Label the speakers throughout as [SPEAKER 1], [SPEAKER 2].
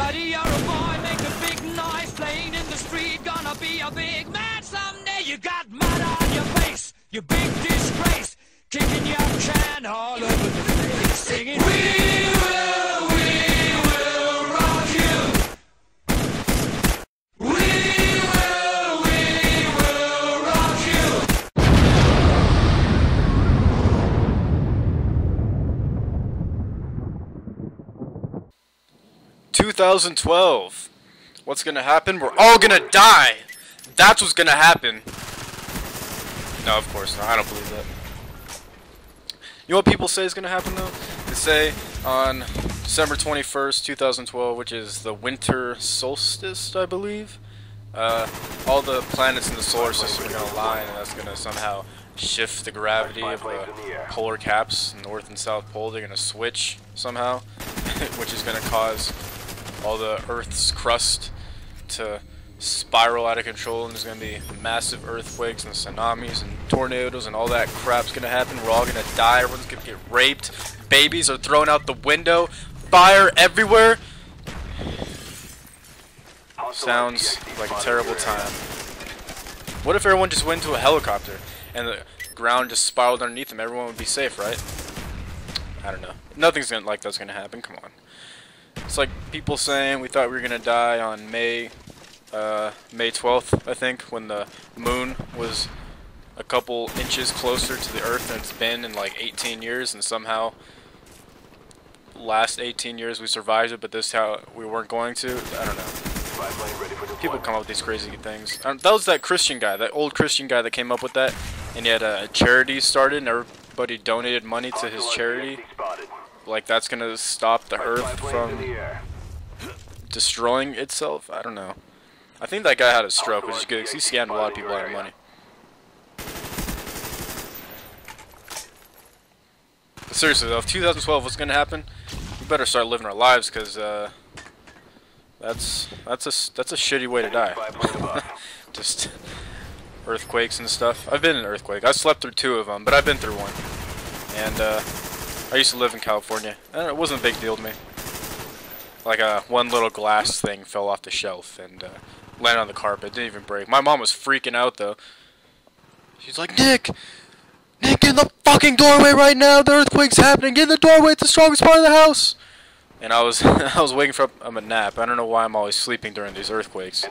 [SPEAKER 1] buddy, you're a boy, make a big noise, playing in the street, gonna be a big man someday. You got mud on your face, you big disgrace, kicking your can all over the place, singing, we will rock you. We will rock you.
[SPEAKER 2] 2012. What's gonna happen? We're all gonna die. That's what's gonna happen. No, of course not. I don't believe that. You know what people say is gonna happen though? They say on December 21st, 2012, which is the winter solstice, I believe, all the planets in the solar system are gonna align, and that's gonna somehow shift the gravity of the polar caps, North and South Pole. They're gonna switch somehow, which is gonna cause all the Earth's crust to spiral out of control, and there's gonna be massive earthquakes and tsunamis and tornadoes, and all that crap's gonna happen. We're all gonna die. Everyone's gonna get raped. Babies are thrown out the window. Fire everywhere. Sounds like a terrible time. What if everyone just went into a helicopter and the ground just spiraled underneath them? Everyone would be safe, right? I don't know. Nothing's like that's gonna happen. Come on. It's like people saying we thought we were gonna die on May 12th, I think, when the moon was a couple inches closer to the Earth than it's been in like 18 years, and somehow last 18 years we survived it, but this how we weren't going to. I don't know. People come up with these crazy things. That was that Christian guy, that old Christian guy that came up with that, and he had a charity started, and everybody donated money to his charity. Like that's gonna stop the Earth from destroying itself. I don't know. I think that guy had a stroke, which is good because he scammed a lot of people out of money. But seriously though, if 2012 was gonna happen, we better start living our lives, because that's a shitty way to die. Just earthquakes and stuff. I've been in an earthquake. I slept through 2 of them, but I've been through one. And I used to live in California. It wasn't a big deal to me. Like one little glass thing fell off the shelf and landed on the carpet. Didn't even break. My mom was freaking out though. She's like, Nick, get in the fucking doorway right now. The earthquake's happening. Get in the doorway. It's the strongest part of the house. And I was waiting for a nap. I don't know why I'm always sleeping during these earthquakes.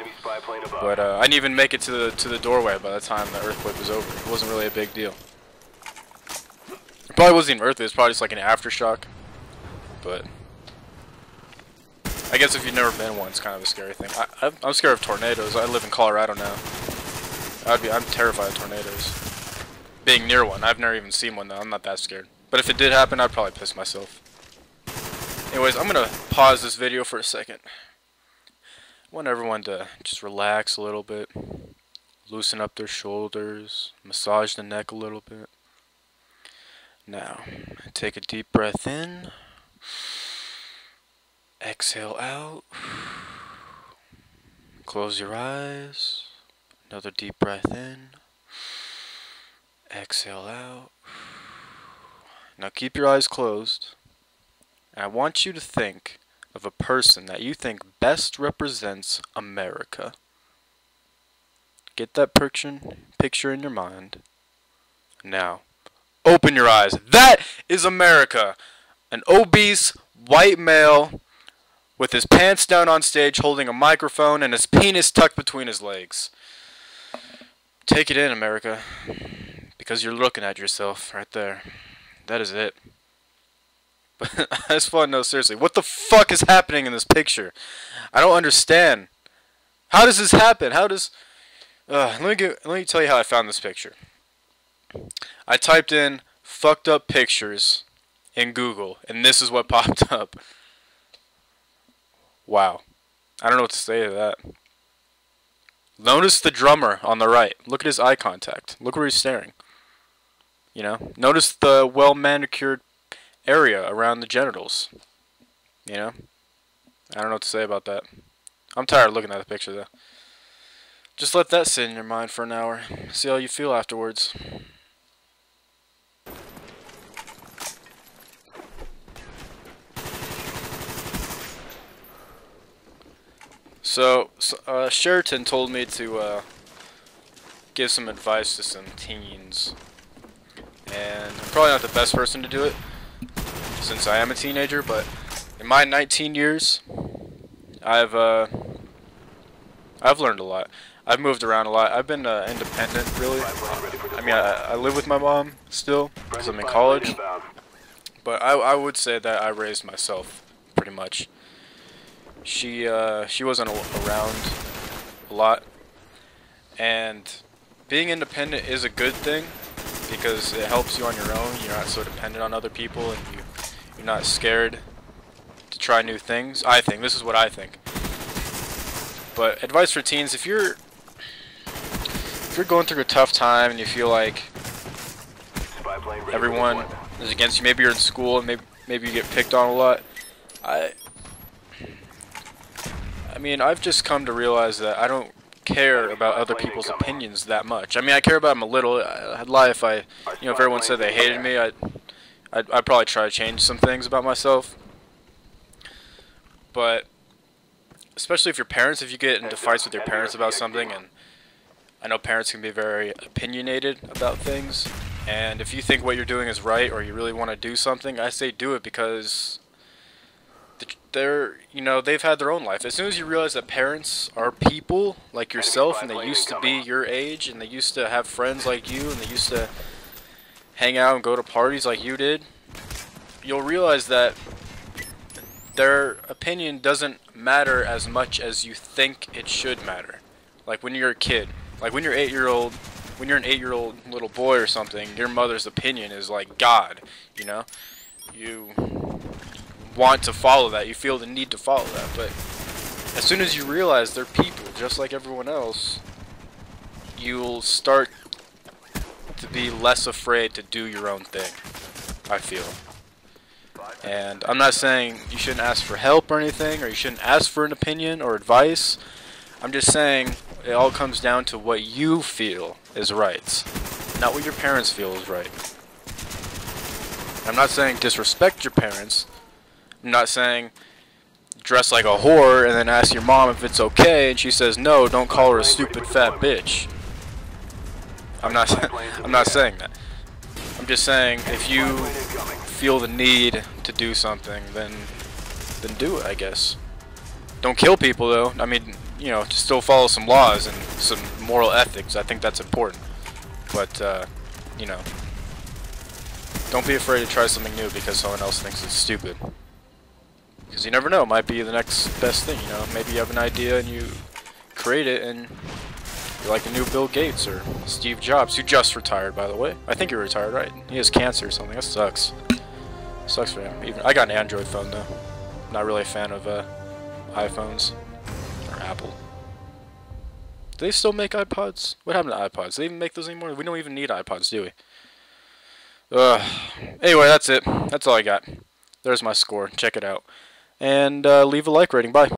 [SPEAKER 2] But I didn't even make it to the doorway by the time the earthquake was over. It wasn't really a big deal. It probably wasn't even earthquake. It was probably just like an aftershock. But I guess if you've never been one, it's kind of a scary thing. I'm scared of tornadoes. I live in Colorado now. I'm terrified of tornadoes. Being near one. I've never even seen one though. I'm not that scared. But if it did happen, I'd probably piss myself. Anyways, I'm gonna pause this video for a second. I want everyone to just relax a little bit. Loosen up their shoulders. Massage the neck a little bit. Now, take a deep breath in. Exhale out. Close your eyes. Another deep breath in. Exhale out. Now keep your eyes closed. And I want you to think of a person that you think best represents America. Get that picture in your mind. Now, open your eyes. That is America. An obese white male with his pants down on stage holding a microphone and his penis tucked between his legs. Take it in, America. Because you're looking at yourself right there. That is it. But I just want to know, seriously, what the fuck is happening in this picture? I don't understand. How does this happen? How does... let me tell you how I found this picture. I typed in fucked up pictures in Google, and this is what popped up. Wow. I don't know what to say to that. Notice the drummer on the right. Look at his eye contact. Look where he's staring. You know? Notice the well-manicured area around the genitals. You know? I don't know what to say about that. I'm tired of looking at the picture, though. Just let that sit in your mind for an hour. See how you feel afterwards. So, Sheraton told me to give some advice to some teens, and I'm probably not the best person to do it since I am a teenager. But in my 19 years, I've learned a lot. I've moved around a lot. I've been independent, really. I mean, I live with my mom still because I'm in college, but I would say that I raised myself pretty much. She wasn't around a lot, and being independent is a good thing because it helps you on your own. You're not so dependent on other people, and you're not scared to try new things. I think this is what I think. But advice for teens: if you're going through a tough time and you feel like everyone is against you, maybe you're in school and maybe you get picked on a lot. I mean, I've just come to realize that I don't care about other people's opinions that much. I mean, I care about them a little. I'd lie if if everyone said they hated me, I'd probably try to change some things about myself. But especially if you get into fights with your parents about something, and I know parents can be very opinionated about things, and if you think what you're doing is right or you really want to do something, I say do it, because they've had their own life. As soon as you realize that parents are people like yourself, and they used to be your age, and they used to have friends like you, and they used to hang out and go to parties like you did, you'll realize that their opinion doesn't matter as much as you think it should matter. Like when you're a kid, like when you're an 8-year-old little boy or something, your mother's opinion is like God, You want to follow that, you feel the need to follow that, but as soon as you realize they're people just like everyone else, you'll start to be less afraid to do your own thing, I feel. And I'm not saying you shouldn't ask for help or anything, or you shouldn't ask for an opinion or advice. I'm just saying it all comes down to what you feel is right, not what your parents feel is right. I'm not saying disrespect your parents. I'm not saying dress like a whore and then ask your mom if it's okay, and she says no, don't call her a stupid fat bitch. I'm not saying that. I'm just saying if you feel the need to do something, then do it, I guess. Don't kill people though. I mean, just still follow some laws and some moral ethics. I think that's important. But don't be afraid to try something new because someone else thinks it's stupid. Because you never know, it might be the next best thing, Maybe you have an idea and you create it and you're like the new Bill Gates or Steve Jobs, who just retired, by the way. I think he retired, right? He has cancer or something. That sucks. Sucks for him. I got an Android phone, though. Not really a fan of iPhones or Apple. Do they still make iPods? What happened to iPods? Do they even make those anymore? We don't even need iPods, do we? Anyway, that's it. That's all I got. There's my score. Check it out. And leave a like rating. Bye.